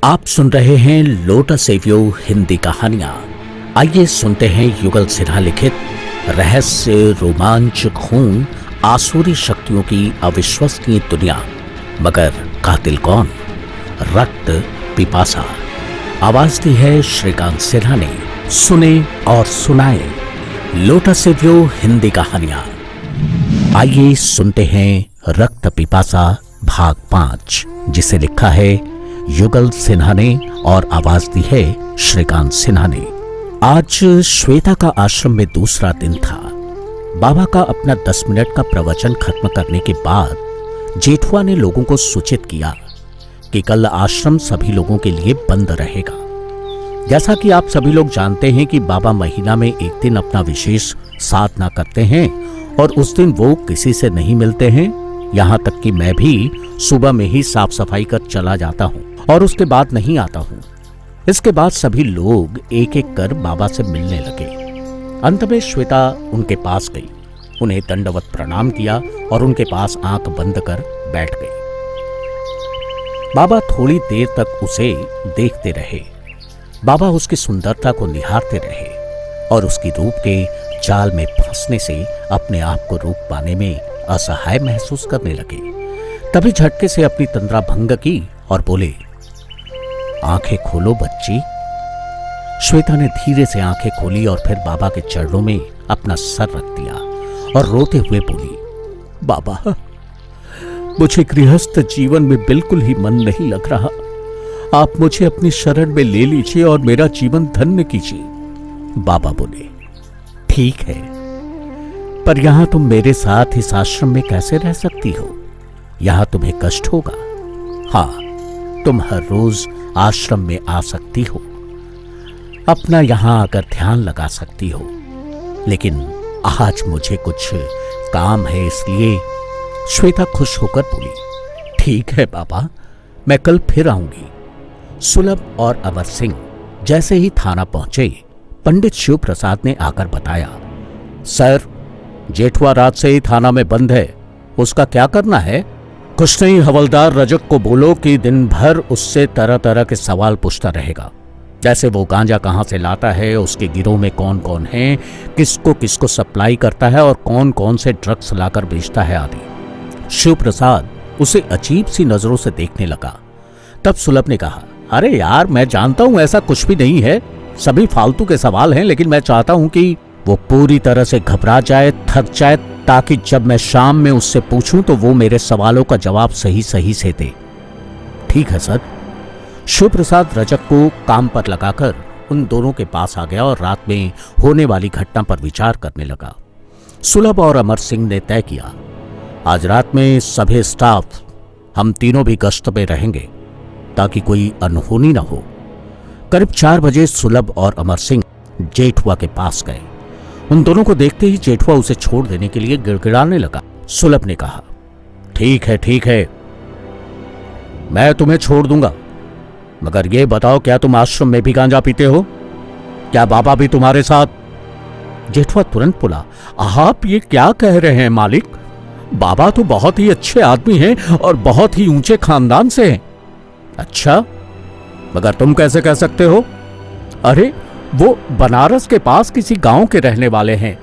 आप सुन रहे हैं लोटस एवियो हिंदी कहानियां। आइए सुनते हैं युगल सिन्हा लिखित रहस्य, रोमांच, खून, आसुरी शक्तियों की अविश्वसनीय दुनिया, मगर कातिल कौन? रक्त पिपासा। आवाज दी है श्रीकांत सिन्हा ने। सुने और सुनाए लोटस एवियो हिंदी कहानियां। आइए सुनते हैं रक्त पिपासा भाग 5, जिसे लिखा है युगल सिन्हा ने और आवाज दी है श्रीकांत सिन्हा ने। आज श्वेता का आश्रम में दूसरा दिन था। बाबा का अपना 10 मिनट का प्रवचन खत्म करने के बाद जेठुआ ने लोगों को सूचित किया कि कल आश्रम सभी लोगों के लिए बंद रहेगा। जैसा कि आप सभी लोग जानते हैं कि बाबा महीना में एक दिन अपना विशेष साधना करते हैं और उस दिन वो किसी से नहीं मिलते हैं। यहाँ तक कि मैं भी सुबह में ही साफ सफाई कर चला जाता हूँ और उसके बाद नहीं आता हूँ। इसके बाद सभी लोग एक एक कर बाबा से मिलने लगे। अंत में श्वेता उनके पास गई, उन्हें दंडवत प्रणाम किया और उनके पास आंख बंद कर बैठ गई। बाबा थोड़ी देर तक उसे देखते रहे। बाबा उसकी सुंदरता को निहारते रहे और उसकी रूप के जाल में फंसने से अपने आप को रोक पाने में असहाय महसूस करने लगे। तभी झटके से अपनी तंद्रा भंग की और बोले, आंखें खोलो बच्ची। श्वेता ने धीरे से आंखें खोली और फिर बाबा के चरणों में अपना सर रख दिया और रोते हुए बोली, बाबा, मुझे गृहस्थ जीवन में बिल्कुल ही मन नहीं लग रहा। आप मुझे अपनी शरण में ले लीजिए और मेरा जीवन धन्य कीजिए। बाबा बोले, ठीक है, पर यहां तुम मेरे साथ इस आश्रम में कैसे रह सकती हो? यहां तुम्हें कष्ट होगा। हाँ, तुम हर रोज आश्रम में आ सकती हो, अपना यहां आकर ध्यान लगा सकती हो, लेकिन आज मुझे कुछ काम है, इसलिए। श्वेता खुश होकर बोली, ठीक है बाबा, मैं कल फिर आऊंगी। सुलभ और अमर सिंह जैसे ही थाना पहुंचे, पंडित शिव प्रसाद ने आकर बताया, सर, जेठुआ रात से ही थाना में बंद है, उसका क्या करना है? कुछ नहीं, हवलदार रजक को बोलो कि दिन भर उससे तरह तरह के सवाल पूछता रहेगा, जैसे वो गांजा कहां से लाता है, उसके गिरोह में कौन कौन है, किसको किसको सप्लाई करता है और कौन कौन से ड्रग्स लाकर बेचता है आदि। शिव प्रसाद उसे अजीब सी नजरों से देखने लगा। तब सुलभ ने कहा, अरे यार, मैं जानता हूं ऐसा कुछ भी नहीं है, सभी फालतू के सवाल हैं, लेकिन मैं चाहता हूं कि वो पूरी तरह से घबरा जाए, थक जाए, ताकि जब मैं शाम में उससे पूछूं तो वो मेरे सवालों का जवाब सही सही से दे। ठीक है सर। शिव प्रसाद रजक को काम पर लगाकर उन दोनों के पास आ गया और रात में होने वाली घटना पर विचार करने लगा। सुलभ और अमर सिंह ने तय किया, आज रात में सभी स्टाफ हम तीनों भी गश्त में रहेंगे ताकि कोई अनहोनी न हो। करीब 4 बजे सुलभ और अमर सिंह जेठुआ के पास गए। उन दोनों को देखते ही जेठुआ उसे छोड़ देने के लिए गिड़गिड़ाने लगा। सुलभ ने कहा, ठीक है, मैं तुम्हें छोड़ दूंगा, मगर यह बताओ, क्या तुम आश्रम में भी गांजा पीते हो? क्या बाबा भी तुम्हारे साथ? जेठुआ तुरंत बोला, आप ये क्या कह रहे हैं मालिक? बाबा तो बहुत ही अच्छे आदमी हैं और बहुत ही ऊंचे खानदान से हैं। अच्छा, मगर तुम कैसे कह सकते हो? अरे, वो बनारस के पास किसी गांव के रहने वाले हैं,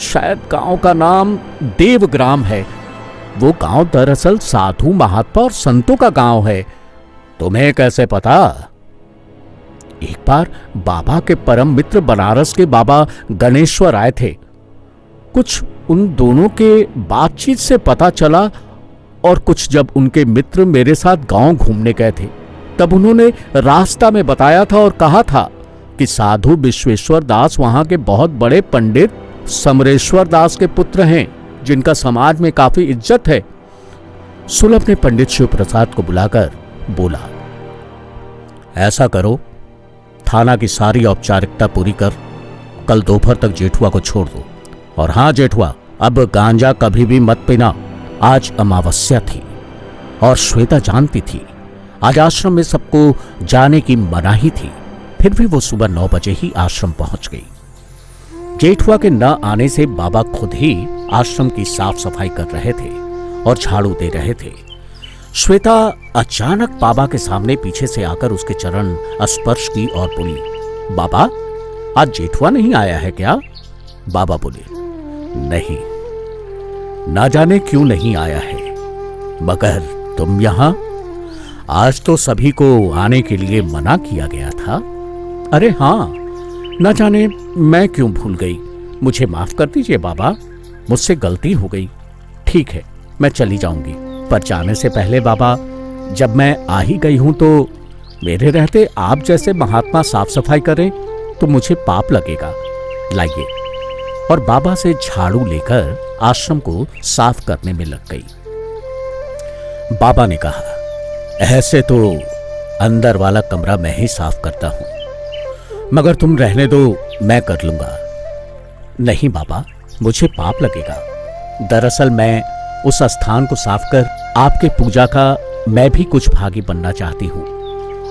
शायद गांव का नाम देवग्राम है। वो गांव दरअसल साधु, महात्मा और संतों का गांव है। तुम्हें कैसे पता? एक बार बाबा के परम मित्र बनारस के बाबा गणेश्वर आए थे। कुछ उन दोनों के बातचीत से पता चला, और कुछ जब उनके मित्र मेरे साथ गांव घूमने गए थे, तब उन्होंने रास्ता में बताया था और कहा था कि साधु विश्वेश्वर दास वहां के बहुत बड़े पंडित समरेश्वर दास के पुत्र हैं, जिनका समाज में काफी इज्जत है। सुलभ ने पंडित शिव प्रसाद को बुलाकर बोला, ऐसा करो, थाना की सारी औपचारिकता पूरी कर कल दोपहर तक जेठुआ को छोड़ दो। और हां जेठुआ, अब गांजा कभी भी मत पीना। आज अमावस्या थी और श्वेता जानती थी आज आश्रम में सबको जाने की मनाही थी, फिर भी वो सुबह 9 बजे ही आश्रम पहुंच गई। जेठुआ के न आने से बाबा खुद ही आश्रम की साफ सफाई कर रहे थे और झाड़ू दे रहे थे। श्वेता अचानक बाबा के सामने पीछे से आकर उसके चरण स्पर्श की और बोली, बाबा, आज जेठुआ नहीं आया है क्या? बाबा बोले, नहीं, ना जाने क्यों नहीं आया है, मगर तुम यहां? आज तो सभी को आने के लिए मना किया गया था। अरे हां, ना जाने मैं क्यों भूल गई, मुझे माफ कर दीजिए बाबा, मुझसे गलती हो गई। ठीक है, मैं चली जाऊंगी, पर जाने से पहले बाबा, जब मैं आ ही गई हूं तो मेरे रहते आप जैसे महात्मा साफ सफाई करें तो मुझे पाप लगेगा। लाइए। और बाबा से झाड़ू लेकर आश्रम को साफ करने में लग गई। बाबा ने कहा, ऐसे तो अंदर वाला कमरा मैं ही साफ करता हूं, मगर तुम रहने दो, मैं कर लूंगा। नहीं बाबा, मुझे पाप लगेगा। दरअसल मैं उस स्थान को साफ कर आपके पूजा का मैं भी कुछ भागी बनना चाहती हूं।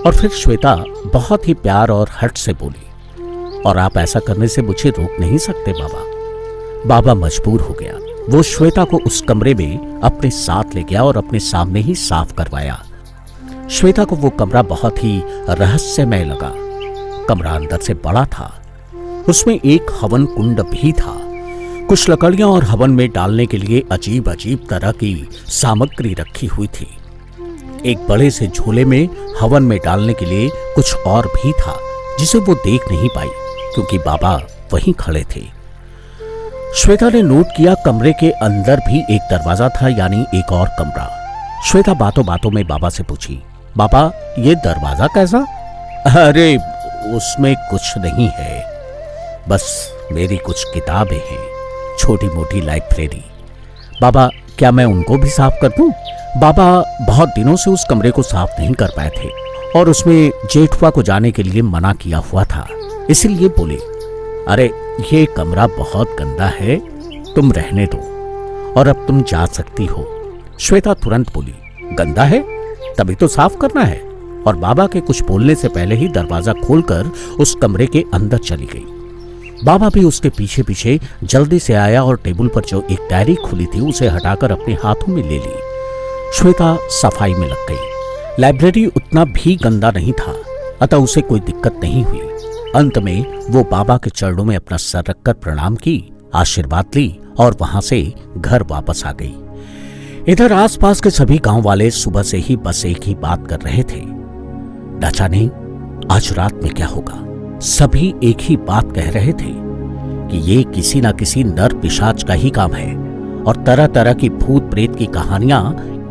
और फिर श्वेता बहुत ही प्यार और हट से बोली, और आप ऐसा करने से मुझे रोक नहीं सकते बाबा। बाबा मजबूर हो गया। वो श्वेता को उस कमरे में अपने साथ ले गया और अपने सामने ही साफ करवाया। श्वेता को वो कमरा बहुत ही रहस्यमय लगा। कमरा अंदर से बड़ा था, उसमें एक हवन कुंड भी था। कुछ लकड़ियां और हवन में डालने के लिए अजीब अजीब तरह की सामग्री रखी हुई थी। एक बड़े से झोले में हवन में डालने के लिए कुछ और भी था, जिसे वो देख नहीं पाई क्योंकि बाबा वहीं खड़े थे। श्वेता ने नोट किया कमरे के अंदर भी एक दरवाजा था, यानी एक और कमरा। श्वेता बातों बातों में बाबा से पूछी, बाबा, ये दरवाजा कैसा? अरे उसमें कुछ नहीं है, बस मेरी कुछ किताबें हैं, छोटी मोटी लाइब्रेरी। बाबा, क्या मैं उनको भी साफ कर दूं? बाबा बहुत दिनों से उस कमरे को साफ नहीं कर पाए थे और उसमें जेठुआ को जाने के लिए मना किया हुआ था, इसीलिए बोले, अरे ये कमरा बहुत गंदा है, तुम रहने दो और अब तुम जा सकती हो। श्वेता तुरंत बोली, गंदा है? तभी तो साफ करना है। और बाबा के कुछ बोलने से पहले ही दरवाजा खोलकर उस कमरे के अंदर चली गई। बाबा भी उसके पीछे पीछे जल्दी से आया और टेबल पर जो एक डायरी खुली थी उसे हटाकर अपने हाथों में ले ली। श्वेता सफाई में लग गई। लाइब्रेरी उतना भी गंदा नहीं था, अतः उसे कोई दिक्कत नहीं हुई। अंत में वो बाबा के चरणों में अपना सर रखकर प्रणाम की, आशीर्वाद ली और वहां से घर वापस आ गई। इधर आसपास के सभी गांव वाले सुबह से ही बस एक ही बात कर रहे थे, न जाने आज रात में क्या होगा। सभी एक ही बात कह रहे थे कि ये किसी न किसी नर पिशाच का ही काम है, और तरह तरह की भूत प्रेत की कहानियां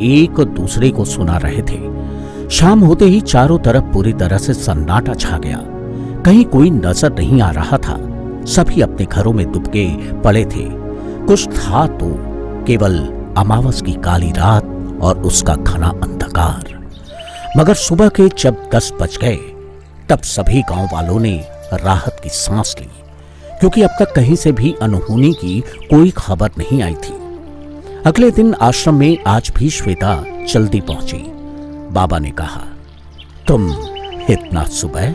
एक दूसरे को सुना रहे थे। शाम होते ही चारों तरफ पूरी तरह से सन्नाटा छा गया। कहीं कोई नजर नहीं आ रहा था। सभी अपने घरों में दुबके पड़े थे। कुछ था तो केवल अमावस की काली रात और उसका घना अंधकार। मगर सुबह के जब 10 बज गए तब सभी गांव वालों ने राहत की सांस ली, क्योंकि अब तक कहीं से भी अनहोनी की कोई खबर नहीं आई थी। अगले दिन आश्रम में आज भी श्वेता जल्दी पहुंची। बाबा ने कहा, तुम इतना सुबह?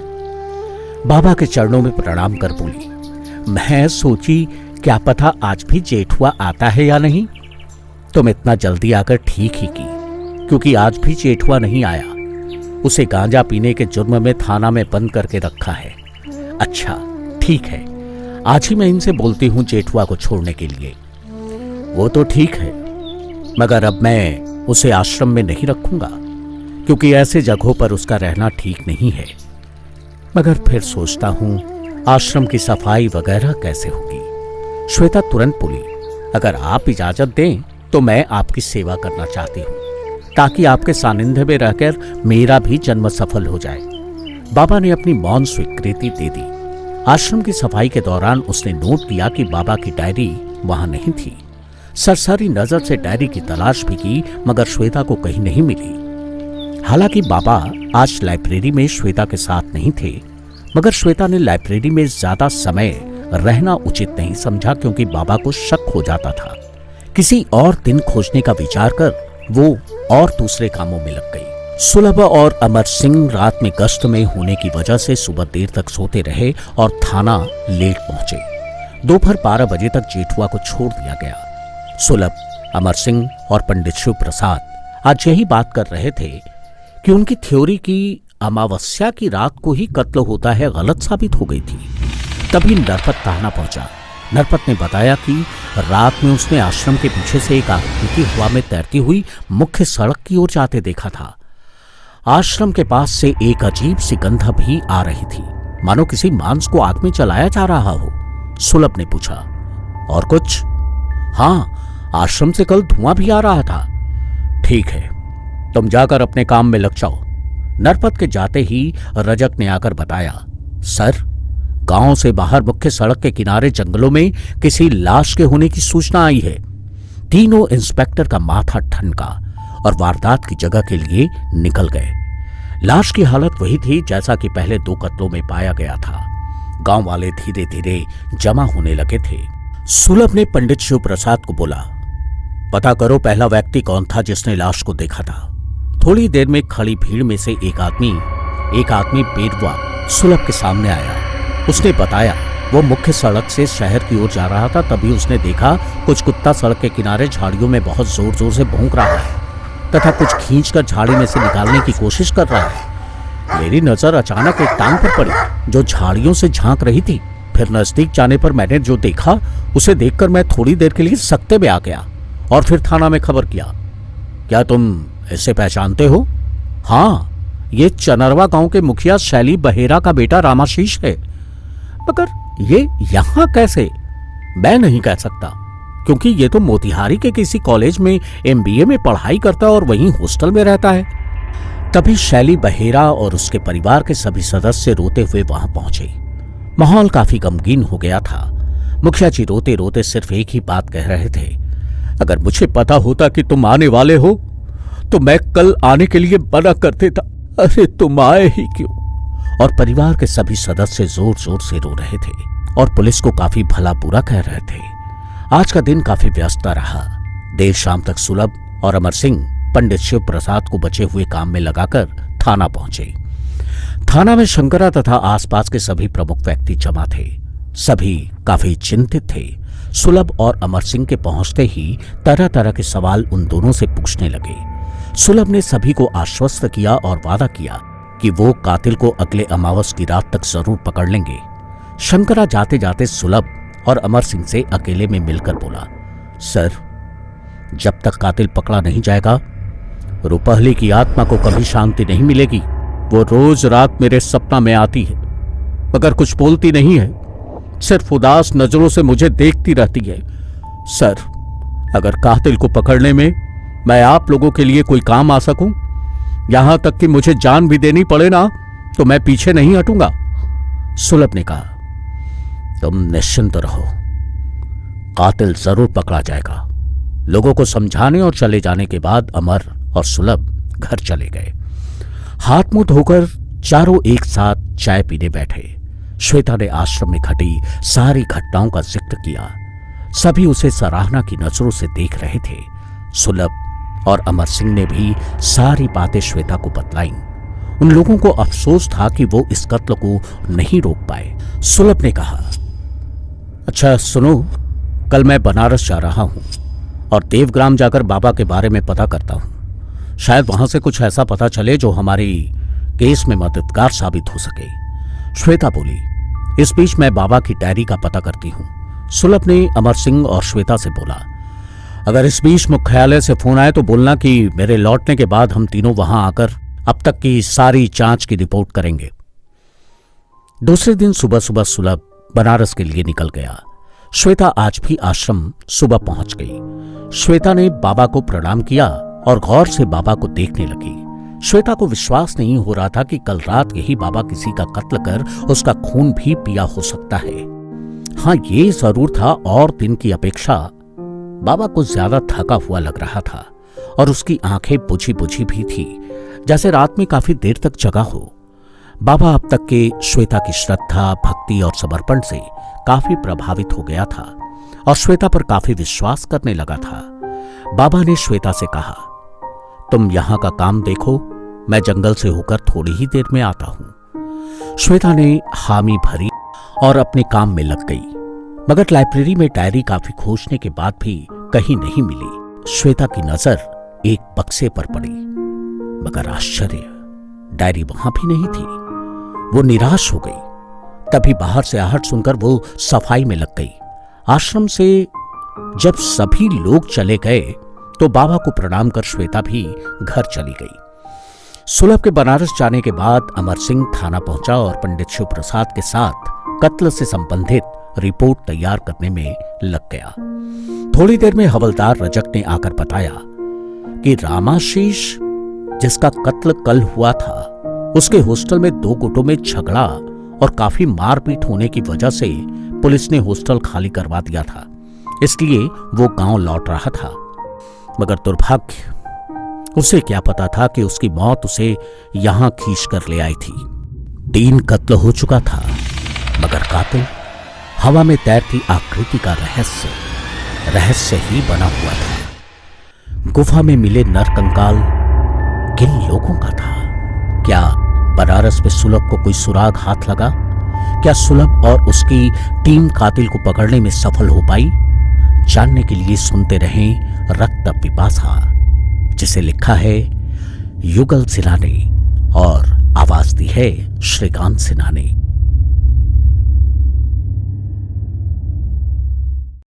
बाबा के चरणों में प्रणाम कर बोली, मैं सोची क्या पता आज भी जेठुआ आता है या नहीं। तुम इतना जल्दी आकर ठीक ही की, क्योंकि आज भी जेठुआ नहीं आया। उसे गांजा पीने के जुर्म में थाना में बंद करके रखा है। अच्छा ठीक है, आज ही मैं इनसे बोलती हूं जेठुआ को छोड़ने के लिए। वो तो ठीक है, मगर अब मैं उसे आश्रम में नहीं रखूंगा, क्योंकि ऐसे जगहों पर उसका रहना ठीक नहीं है। मगर फिर सोचता हूं आश्रम की सफाई वगैरह कैसे होगी। श्वेता तुरंत बोली, अगर आप इजाजत दें तो मैं आपकी सेवा करना चाहती हूं, ताकि आपके सानिध्य में रहकर मेरा भी जन्म सफल हो जाए। बाबा ने अपनी मौन स्वीकृति दे दी। आश्रम की सफाई के दौरान उसने नोट किया कि बाबा की डायरी वहां नहीं थी। सरसरी नजर से डायरी की तलाश भी की, मगर श्वेता को कहीं नहीं मिली। हालांकि बाबा आज लाइब्रेरी में श्वेता के साथ नहीं थे, मगर श्वेता ने लाइब्रेरी में ज्यादा समय रहना उचित नहीं समझा, क्योंकि बाबा को शक हो जाता था। किसी और दिन खोजने का विचार कर वो और दूसरे कामों में लग गई। सुलभ और अमर सिंह रात में गश्त में होने की वजह से सुबह देर तक सोते रहे और थाना लेट पहुंचे। दोपहर 12 बजे तक जेठुआ को छोड़ दिया गया। सुलभ, अमर सिंह और पंडित शिव प्रसाद आज यही बात कर रहे थे कि उनकी थ्योरी की अमावस्या की रात को ही कत्ल होता है गलत साबित हो गई थी। तभी नरपत ताहना पहुंचा। नरपत ने बताया कि रात में उसने आश्रम के पीछे से एक आकृति हवा में तैरती हुई मुख्य सड़क की ओर जाते देखा था। आश्रम के पास से एक अजीब सी गंध भी आ रही थी, मानो किसी मांस को आग में चलाया जा रहा हो। सुलभ ने पूछा, और कुछ? हाँ, आश्रम से कल धुआं भी आ रहा था। ठीक है, तुम जाकर अपने काम में लग जाओ। नरपत के जाते ही रजक ने आकर बताया, सर, गांव से बाहर मुख्य सड़क के किनारे जंगलों में किसी लाश के होने की सूचना आई है। तीनों इंस्पेक्टर का माथा ठनका और वारदात की जगह के लिए निकल गए। लाश की हालत वही थी जैसा कि पहले 2 कत्लों में पाया गया था। गांव वाले धीरे धीरे जमा होने लगे थे। सुलभ ने पंडित शिव प्रसाद को बोला, पता करो पहला व्यक्ति कौन था जिसने लाश को देखा था। थोड़ी देर में खड़ी भीड़ में से एक आदमी बेरवा सुलभ के सामने आया। उसने बताया वो मुख्य सड़क से शहर की ओर जा रहा था। तभी उसने देखा कुछ कुत्ता सड़क के किनारे झाड़ियों में बहुत जोर जोर से भौंक रहा है तथा कुछ खींचकर झाड़ी में से निकालने की कोशिश कर रहा है। मेरी नजर अचानक एक टांग पर पड़ी जो झाड़ियों से झांक रही थी। फिर नजदीक जाने पर मैंने जो देखा उसे देखकर मैं थोड़ी देर के लिए सकते में आ गया और फिर थाना में खबर किया। क्या तुम इसे पहचानते हो? हाँ, ये चनरवा गांव के मुखिया शैली बहेरा का बेटा रामाशीष है। मगर ये यहां कैसे? मैं नहीं कह सकता, क्योंकि ये तो मोतिहारी के किसी कॉलेज में MBA में पढ़ाई करता और वहीं हॉस्टल में रहता है। तभी शैली बहेरा और उसके परिवार के सभी सदस्य रोते हुए वहां पहुंचे। माहौल काफी गमगीन हो गया था। मुखिया जी रोते रोते सिर्फ एक ही बात कह रहे थे, अगर मुझे पता होता कि तुम आने वाले हो तो मैं कल आने के लिए मना कर देता। अरे तुम आए ही क्यों? और परिवार के सभी सदस्य जोर जोर से रो रहे थे और पुलिस को काफी भला बुरा कह रहे थे। आज का दिन काफी व्यस्त रहा। देर शाम तक सुलभ और अमर सिंह पंडित शिव प्रसाद को बचे हुए काम में लगाकर थाना पहुंचे। थाना में शंकरा तथा आसपास के सभी प्रमुख व्यक्ति जमा थे। सभी काफी चिंतित थे। सुलभ और अमर सिंह के पहुंचते ही तरह तरह के सवाल उन दोनों से पूछने लगे। सुलभ ने सभी को आश्वस्त किया और वादा किया कि वो कातिल को अगले अमावस की रात तक जरूर पकड़ लेंगे। शंकरा जाते जाते सुलभ और अमर सिंह से अकेले में मिलकर बोला, सर, जब तक कातिल पकड़ा नहीं जाएगा रुपहली की आत्मा को कभी शांति नहीं मिलेगी। वो रोज रात मेरे सपना में आती है मगर कुछ बोलती नहीं है, सिर्फ उदास नजरों से मुझे देखती रहती है। सर, अगर कातिल को पकड़ने में मैं आप लोगों के लिए कोई काम आ सकूं, यहां तक कि मुझे जान भी देनी पड़े ना, तो मैं पीछे नहीं हटूंगा। सुलभ ने कहा, तुम निश्चिंत रहो, कातिल जरूर पकड़ा जाएगा। लोगों को समझाने और चले जाने के बाद अमर और सुलभ घर चले गए। हाथ मुंह धोकर चारों एक साथ चाय पीने बैठे। श्वेता ने आश्रम में घटी सारी घटनाओं का जिक्र किया। सभी उसे सराहना की नजरों से देख रहे थे। सुलभ और अमर सिंह ने भी सारी बातें श्वेता को बतलाईं। उन लोगों को अफसोस था कि वो इस कत्ल को नहीं रोक पाए। सुलभ ने कहा, अच्छा सुनो, कल मैं बनारस जा रहा हूं और देवग्राम जाकर बाबा के बारे में पता करता हूं। शायद वहां से कुछ ऐसा पता चले जो हमारी केस में मददगार साबित हो सके। श्वेता बोली, इस बीच मैं बाबा की डायरी का पता करती हूं। सुलभ ने अमर सिंह और श्वेता से बोला, अगर इस बीच मुख्यालय से फोन आए तो बोलना कि मेरे लौटने के बाद हम तीनों वहां आकर अब तक की सारी जांच की रिपोर्ट करेंगे। दूसरे दिन सुबह सुबह सुलभ बनारस के लिए निकल गया। श्वेता आज भी आश्रम सुबह पहुंच गई। श्वेता ने बाबा को प्रणाम किया और गौर से बाबा को देखने लगी। श्वेता को विश्वास नहीं हो रहा था कि कल रात यही बाबा किसी का कत्ल कर उसका खून भी पिया हो सकता है। हाँ, ये जरूर था और दिन की अपेक्षा बाबा को ज्यादा थका हुआ लग रहा था और उसकी आंखें बुझी बुझी भी थी, जैसे रात में काफी देर तक जगा हो। बाबा अब तक के श्वेता की श्रद्धा, भक्ति और समर्पण से काफी प्रभावित हो गया था और श्वेता पर काफी विश्वास करने लगा था। बाबा ने श्वेता से कहा, तुम यहां का काम देखो, मैं जंगल से होकर थोड़ी ही देर में आता हूं। श्वेता ने हामी भरी और अपने काम में लग गई, मगर लाइब्रेरी में डायरी काफी खोजने के बाद भी कहीं नहीं मिली। श्वेता की नजर एक बक्से पर पड़ी, मगर आश्चर्य, डायरी वहां भी नहीं थी। वो निराश हो गई। तभी बाहर से आहट सुनकर वो सफाई में लग गई। आश्रम से जब सभी लोग चले गए तो बाबा को प्रणाम कर श्वेता भी घर चली गई। सुलभ के बनारस जाने के बाद अमर सिंह थाना पहुंचा और पंडित शिव प्रसाद के साथ कत्ल से संबंधित रिपोर्ट तैयार करने में लग गया। थोड़ी देर में हवलदार रजक ने आकर बताया कि रामाशीष, जिसका कत्ल कल हुआ था, उसके हॉस्टल में 2 गुटों में झगड़ा और काफी मारपीट होने की वजह से पुलिस ने हॉस्टल खाली करवा दिया था। इसलिए वो गांव लौट रहा था। मगर दुर्भाग्य, उसे क्या पता था कि उसकी मौत उसे यहां खींच कर ले आई थी। 3 कत्ल हो चुका था, मगर कातिल हवा में तैरती आकृति का रहस्य ही बना हुआ था। गुफा में मिले नरकंकाल किन लोगों का था? क्या बनारस में सुलभ को कोई सुराग हाथ लगा? क्या सुलभ और उसकी टीम कातिल को पकड़ने में सफल हो पाई? जानने के लिए सुनते रहें रक्त पिपासा, जिसे लिखा है युगल सिन्हा ने और आवाज दी है श्रीकांत सिन्हा ने।